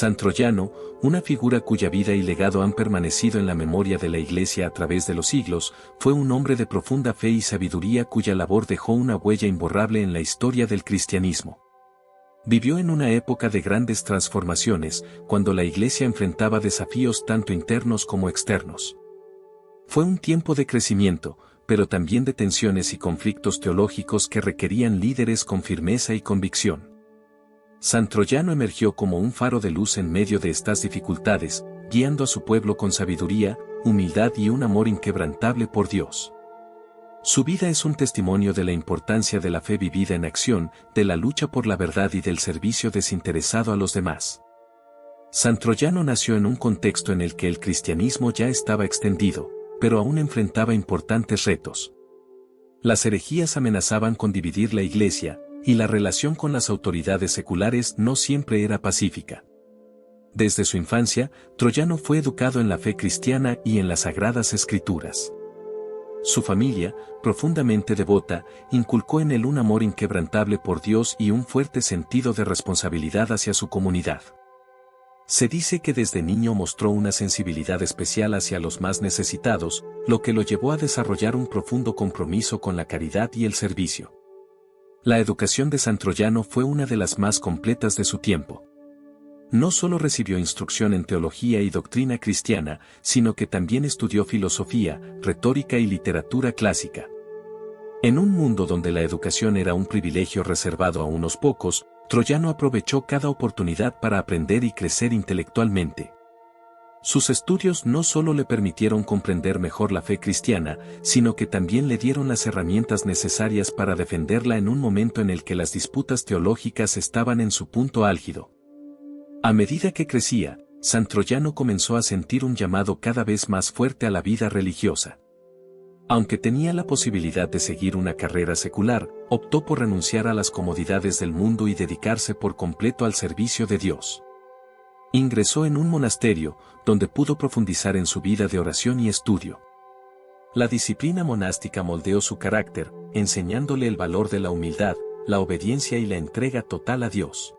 San Troyano, una figura cuya vida y legado han permanecido en la memoria de la Iglesia a través de los siglos, fue un hombre de profunda fe y sabiduría cuya labor dejó una huella imborrable en la historia del cristianismo. Vivió en una época de grandes transformaciones, cuando la Iglesia enfrentaba desafíos tanto internos como externos. Fue un tiempo de crecimiento, pero también de tensiones y conflictos teológicos que requerían líderes con firmeza y convicción. San Troyano emergió como un faro de luz en medio de estas dificultades, guiando a su pueblo con sabiduría, humildad y un amor inquebrantable por Dios. Su vida es un testimonio de la importancia de la fe vivida en acción, de la lucha por la verdad y del servicio desinteresado a los demás. San Troyano nació en un contexto en el que el cristianismo ya estaba extendido, pero aún enfrentaba importantes retos. Las herejías amenazaban con dividir la Iglesia, y la relación con las autoridades seculares no siempre era pacífica. Desde su infancia, Troyano fue educado en la fe cristiana y en las Sagradas Escrituras. Su familia, profundamente devota, inculcó en él un amor inquebrantable por Dios y un fuerte sentido de responsabilidad hacia su comunidad. Se dice que desde niño mostró una sensibilidad especial hacia los más necesitados, lo que lo llevó a desarrollar un profundo compromiso con la caridad y el servicio. La educación de San Troyano fue una de las más completas de su tiempo. No solo recibió instrucción en teología y doctrina cristiana, sino que también estudió filosofía, retórica y literatura clásica. En un mundo donde la educación era un privilegio reservado a unos pocos, Troyano aprovechó cada oportunidad para aprender y crecer intelectualmente. Sus estudios no solo le permitieron comprender mejor la fe cristiana, sino que también le dieron las herramientas necesarias para defenderla en un momento en el que las disputas teológicas estaban en su punto álgido. A medida que crecía, San Troyano comenzó a sentir un llamado cada vez más fuerte a la vida religiosa. Aunque tenía la posibilidad de seguir una carrera secular, optó por renunciar a las comodidades del mundo y dedicarse por completo al servicio de Dios. Ingresó en un monasterio, donde pudo profundizar en su vida de oración y estudio. La disciplina monástica moldeó su carácter, enseñándole el valor de la humildad, la obediencia y la entrega total a Dios.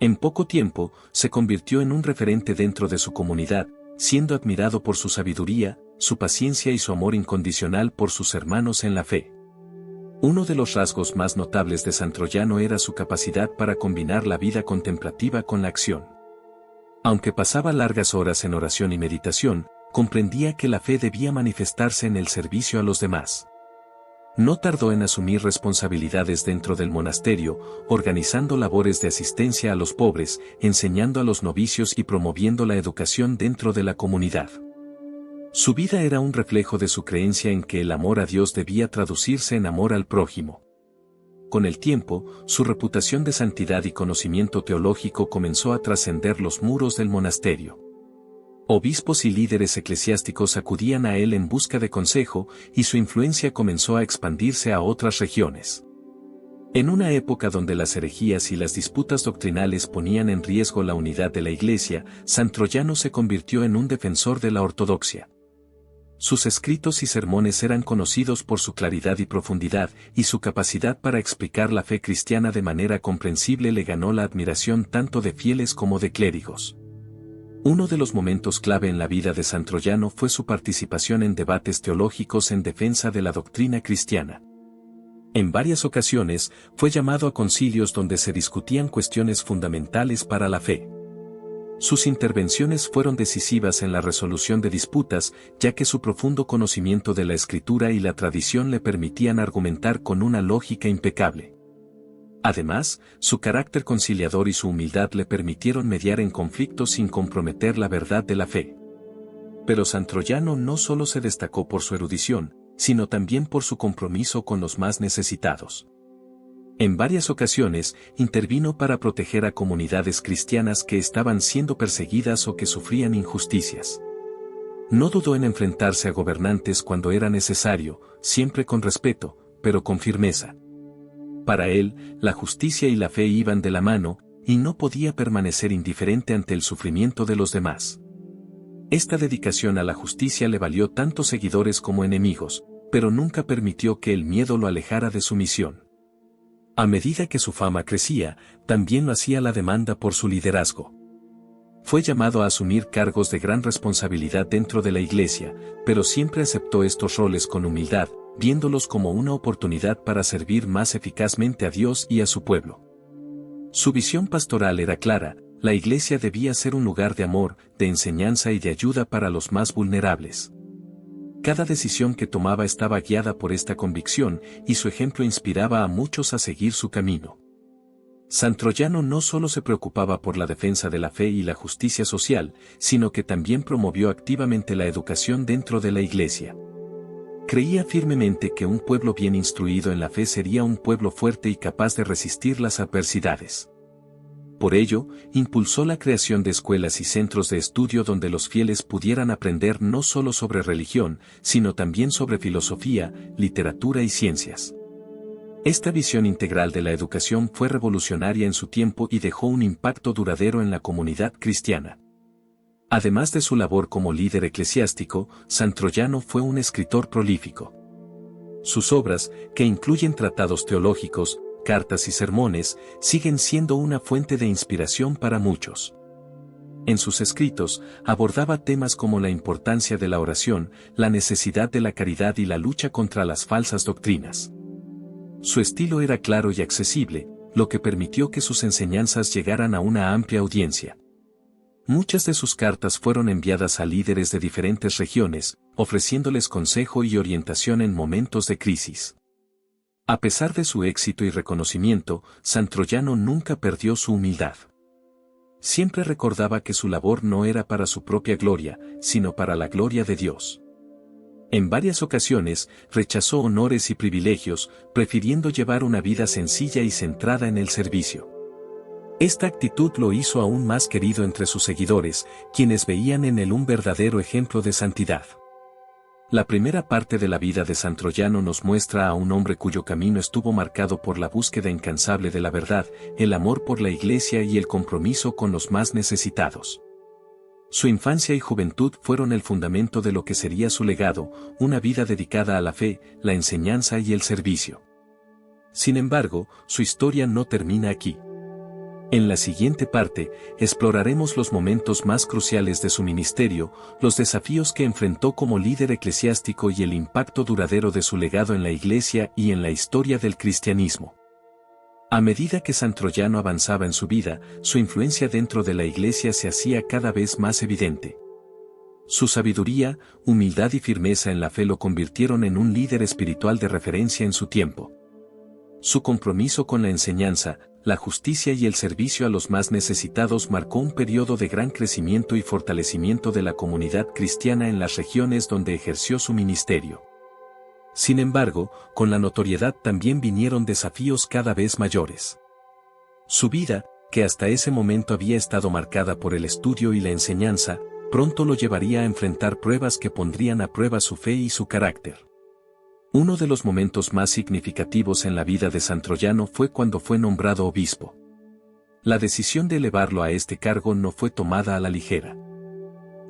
En poco tiempo, se convirtió en un referente dentro de su comunidad, siendo admirado por su sabiduría, su paciencia y su amor incondicional por sus hermanos en la fe. Uno de los rasgos más notables de San Troyano era su capacidad para combinar la vida contemplativa con la acción. Aunque pasaba largas horas en oración y meditación, comprendía que la fe debía manifestarse en el servicio a los demás. No tardó en asumir responsabilidades dentro del monasterio, organizando labores de asistencia a los pobres, enseñando a los novicios y promoviendo la educación dentro de la comunidad. Su vida era un reflejo de su creencia en que el amor a Dios debía traducirse en amor al prójimo. Con el tiempo, su reputación de santidad y conocimiento teológico comenzó a trascender los muros del monasterio. Obispos y líderes eclesiásticos acudían a él en busca de consejo, y su influencia comenzó a expandirse a otras regiones. En una época donde las herejías y las disputas doctrinales ponían en riesgo la unidad de la Iglesia, San Troyano se convirtió en un defensor de la ortodoxia. Sus escritos y sermones eran conocidos por su claridad y profundidad, y su capacidad para explicar la fe cristiana de manera comprensible le ganó la admiración tanto de fieles como de clérigos. Uno de los momentos clave en la vida de San Troyano fue su participación en debates teológicos en defensa de la doctrina cristiana. En varias ocasiones, fue llamado a concilios donde se discutían cuestiones fundamentales para la fe. Sus intervenciones fueron decisivas en la resolución de disputas, ya que su profundo conocimiento de la Escritura y la tradición le permitían argumentar con una lógica impecable. Además, su carácter conciliador y su humildad le permitieron mediar en conflictos sin comprometer la verdad de la fe. Pero San Troyano no solo se destacó por su erudición, sino también por su compromiso con los más necesitados. En varias ocasiones, intervino para proteger a comunidades cristianas que estaban siendo perseguidas o que sufrían injusticias. No dudó en enfrentarse a gobernantes cuando era necesario, siempre con respeto, pero con firmeza. Para él, la justicia y la fe iban de la mano, y no podía permanecer indiferente ante el sufrimiento de los demás. Esta dedicación a la justicia le valió tanto seguidores como enemigos, pero nunca permitió que el miedo lo alejara de su misión. A medida que su fama crecía, también lo hacía la demanda por su liderazgo. Fue llamado a asumir cargos de gran responsabilidad dentro de la Iglesia, pero siempre aceptó estos roles con humildad, viéndolos como una oportunidad para servir más eficazmente a Dios y a su pueblo. Su visión pastoral era clara: la Iglesia debía ser un lugar de amor, de enseñanza y de ayuda para los más vulnerables. Cada decisión que tomaba estaba guiada por esta convicción, y su ejemplo inspiraba a muchos a seguir su camino. San Troyano no solo se preocupaba por la defensa de la fe y la justicia social, sino que también promovió activamente la educación dentro de la Iglesia. Creía firmemente que un pueblo bien instruido en la fe sería un pueblo fuerte y capaz de resistir las adversidades. Por ello, impulsó la creación de escuelas y centros de estudio donde los fieles pudieran aprender no solo sobre religión, sino también sobre filosofía, literatura y ciencias. Esta visión integral de la educación fue revolucionaria en su tiempo y dejó un impacto duradero en la comunidad cristiana. Además de su labor como líder eclesiástico, San Troyano fue un escritor prolífico. Sus obras, que incluyen tratados teológicos, cartas y sermones, siguen siendo una fuente de inspiración para muchos. En sus escritos, abordaba temas como la importancia de la oración, la necesidad de la caridad y la lucha contra las falsas doctrinas. Su estilo era claro y accesible, lo que permitió que sus enseñanzas llegaran a una amplia audiencia. Muchas de sus cartas fueron enviadas a líderes de diferentes regiones, ofreciéndoles consejo y orientación en momentos de crisis. A pesar de su éxito y reconocimiento, San Troyano nunca perdió su humildad. Siempre recordaba que su labor no era para su propia gloria, sino para la gloria de Dios. En varias ocasiones, rechazó honores y privilegios, prefiriendo llevar una vida sencilla y centrada en el servicio. Esta actitud lo hizo aún más querido entre sus seguidores, quienes veían en él un verdadero ejemplo de santidad. La primera parte de la vida de San Troyano nos muestra a un hombre cuyo camino estuvo marcado por la búsqueda incansable de la verdad, el amor por la Iglesia y el compromiso con los más necesitados. Su infancia y juventud fueron el fundamento de lo que sería su legado, una vida dedicada a la fe, la enseñanza y el servicio. Sin embargo, su historia no termina aquí. En la siguiente parte, exploraremos los momentos más cruciales de su ministerio, los desafíos que enfrentó como líder eclesiástico y el impacto duradero de su legado en la Iglesia y en la historia del cristianismo. A medida que San Troyano avanzaba en su vida, su influencia dentro de la Iglesia se hacía cada vez más evidente. Su sabiduría, humildad y firmeza en la fe lo convirtieron en un líder espiritual de referencia en su tiempo. Su compromiso con la enseñanza, la justicia y el servicio a los más necesitados marcó un periodo de gran crecimiento y fortalecimiento de la comunidad cristiana en las regiones donde ejerció su ministerio. Sin embargo, con la notoriedad también vinieron desafíos cada vez mayores. Su vida, que hasta ese momento había estado marcada por el estudio y la enseñanza, pronto lo llevaría a enfrentar pruebas que pondrían a prueba su fe y su carácter. Uno de los momentos más significativos en la vida de San Troyano fue cuando fue nombrado obispo. La decisión de elevarlo a este cargo no fue tomada a la ligera.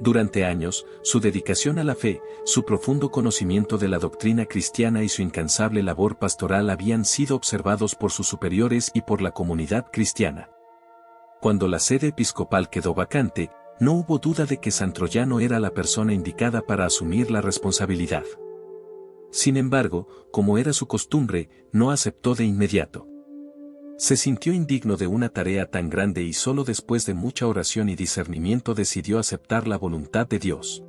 Durante años, su dedicación a la fe, su profundo conocimiento de la doctrina cristiana y su incansable labor pastoral habían sido observados por sus superiores y por la comunidad cristiana. Cuando la sede episcopal quedó vacante, no hubo duda de que San Troyano era la persona indicada para asumir la responsabilidad. Sin embargo, como era su costumbre, no aceptó de inmediato. Se sintió indigno de una tarea tan grande y solo después de mucha oración y discernimiento decidió aceptar la voluntad de Dios.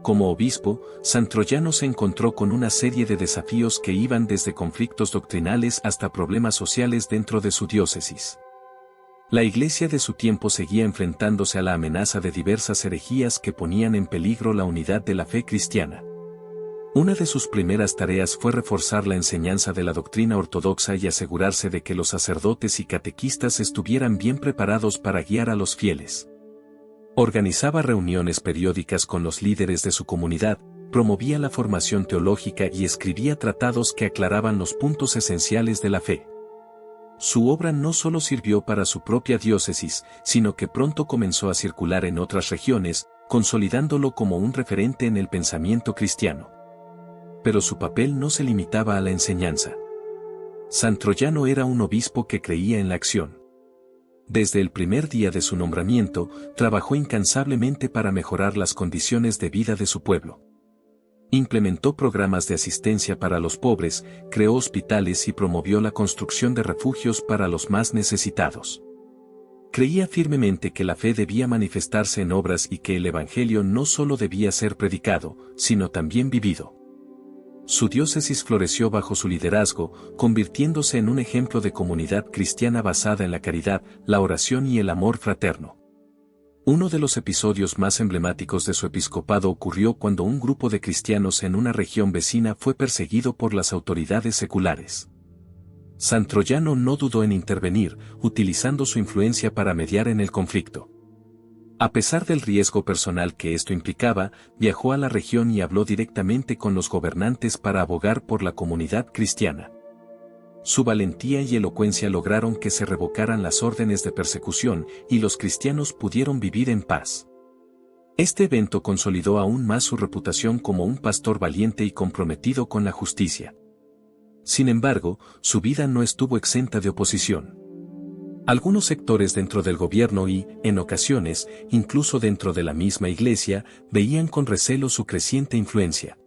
Como obispo, San Troyano se encontró con una serie de desafíos que iban desde conflictos doctrinales hasta problemas sociales dentro de su diócesis. La Iglesia de su tiempo seguía enfrentándose a la amenaza de diversas herejías que ponían en peligro la unidad de la fe cristiana. Una de sus primeras tareas fue reforzar la enseñanza de la doctrina ortodoxa y asegurarse de que los sacerdotes y catequistas estuvieran bien preparados para guiar a los fieles. Organizaba reuniones periódicas con los líderes de su comunidad, promovía la formación teológica y escribía tratados que aclaraban los puntos esenciales de la fe. Su obra no solo sirvió para su propia diócesis, sino que pronto comenzó a circular en otras regiones, consolidándolo como un referente en el pensamiento cristiano. Pero su papel no se limitaba a la enseñanza. San Troyano era un obispo que creía en la acción. Desde el primer día de su nombramiento, trabajó incansablemente para mejorar las condiciones de vida de su pueblo. Implementó programas de asistencia para los pobres, creó hospitales y promovió la construcción de refugios para los más necesitados. Creía firmemente que la fe debía manifestarse en obras y que el Evangelio no solo debía ser predicado, sino también vivido. Su diócesis floreció bajo su liderazgo, convirtiéndose en un ejemplo de comunidad cristiana basada en la caridad, la oración y el amor fraterno. Uno de los episodios más emblemáticos de su episcopado ocurrió cuando un grupo de cristianos en una región vecina fue perseguido por las autoridades seculares. San Troyano no dudó en intervenir, utilizando su influencia para mediar en el conflicto. A pesar del riesgo personal que esto implicaba, viajó a la región y habló directamente con los gobernantes para abogar por la comunidad cristiana. Su valentía y elocuencia lograron que se revocaran las órdenes de persecución y los cristianos pudieron vivir en paz. Este evento consolidó aún más su reputación como un pastor valiente y comprometido con la justicia. Sin embargo, su vida no estuvo exenta de oposición. Algunos sectores dentro del gobierno y, en ocasiones, incluso dentro de la misma iglesia, veían con recelo su creciente influencia.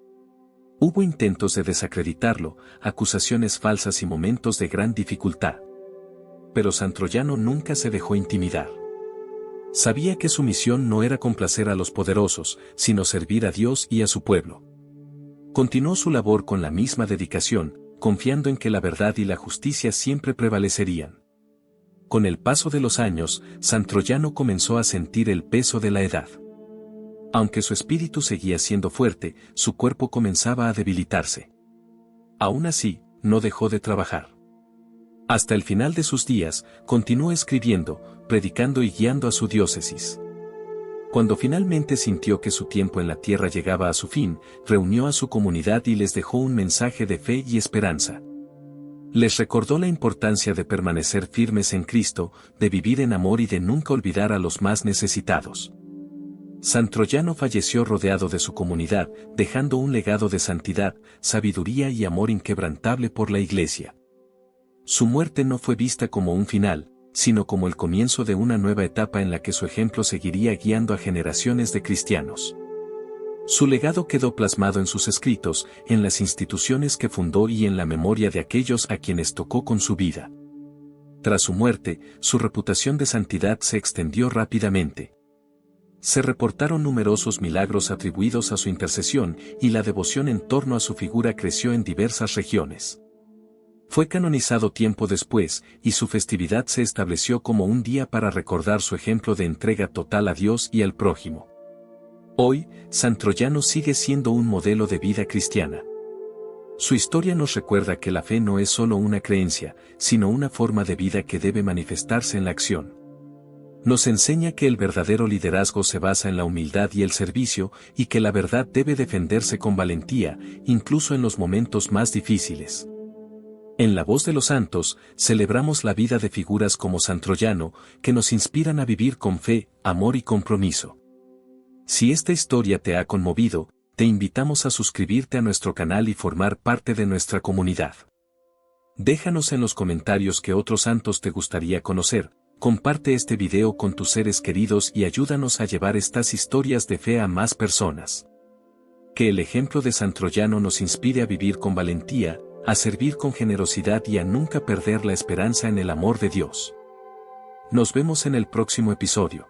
Hubo intentos de desacreditarlo, acusaciones falsas y momentos de gran dificultad. Pero San Troyano nunca se dejó intimidar. Sabía que su misión no era complacer a los poderosos, sino servir a Dios y a su pueblo. Continuó su labor con la misma dedicación, confiando en que la verdad y la justicia siempre prevalecerían. Con el paso de los años, San Troyano comenzó a sentir el peso de la edad. Aunque su espíritu seguía siendo fuerte, su cuerpo comenzaba a debilitarse. Aún así, no dejó de trabajar. Hasta el final de sus días, continuó escribiendo, predicando y guiando a su diócesis. Cuando finalmente sintió que su tiempo en la tierra llegaba a su fin, reunió a su comunidad y les dejó un mensaje de fe y esperanza. Les recordó la importancia de permanecer firmes en Cristo, de vivir en amor y de nunca olvidar a los más necesitados. San Troyano falleció rodeado de su comunidad, dejando un legado de santidad, sabiduría y amor inquebrantable por la Iglesia. Su muerte no fue vista como un final, sino como el comienzo de una nueva etapa en la que su ejemplo seguiría guiando a generaciones de cristianos. Su legado quedó plasmado en sus escritos, en las instituciones que fundó y en la memoria de aquellos a quienes tocó con su vida. Tras su muerte, su reputación de santidad se extendió rápidamente. Se reportaron numerosos milagros atribuidos a su intercesión y la devoción en torno a su figura creció en diversas regiones. Fue canonizado tiempo después, y su festividad se estableció como un día para recordar su ejemplo de entrega total a Dios y al prójimo. Hoy, San Troyano sigue siendo un modelo de vida cristiana. Su historia nos recuerda que la fe no es solo una creencia, sino una forma de vida que debe manifestarse en la acción. Nos enseña que el verdadero liderazgo se basa en la humildad y el servicio, y que la verdad debe defenderse con valentía, incluso en los momentos más difíciles. En La Voz de los Santos, celebramos la vida de figuras como San Troyano, que nos inspiran a vivir con fe, amor y compromiso. Si esta historia te ha conmovido, te invitamos a suscribirte a nuestro canal y formar parte de nuestra comunidad. Déjanos en los comentarios qué otros santos te gustaría conocer. Comparte este video con tus seres queridos y ayúdanos a llevar estas historias de fe a más personas. Que el ejemplo de San Troyano nos inspire a vivir con valentía, a servir con generosidad y a nunca perder la esperanza en el amor de Dios. Nos vemos en el próximo episodio.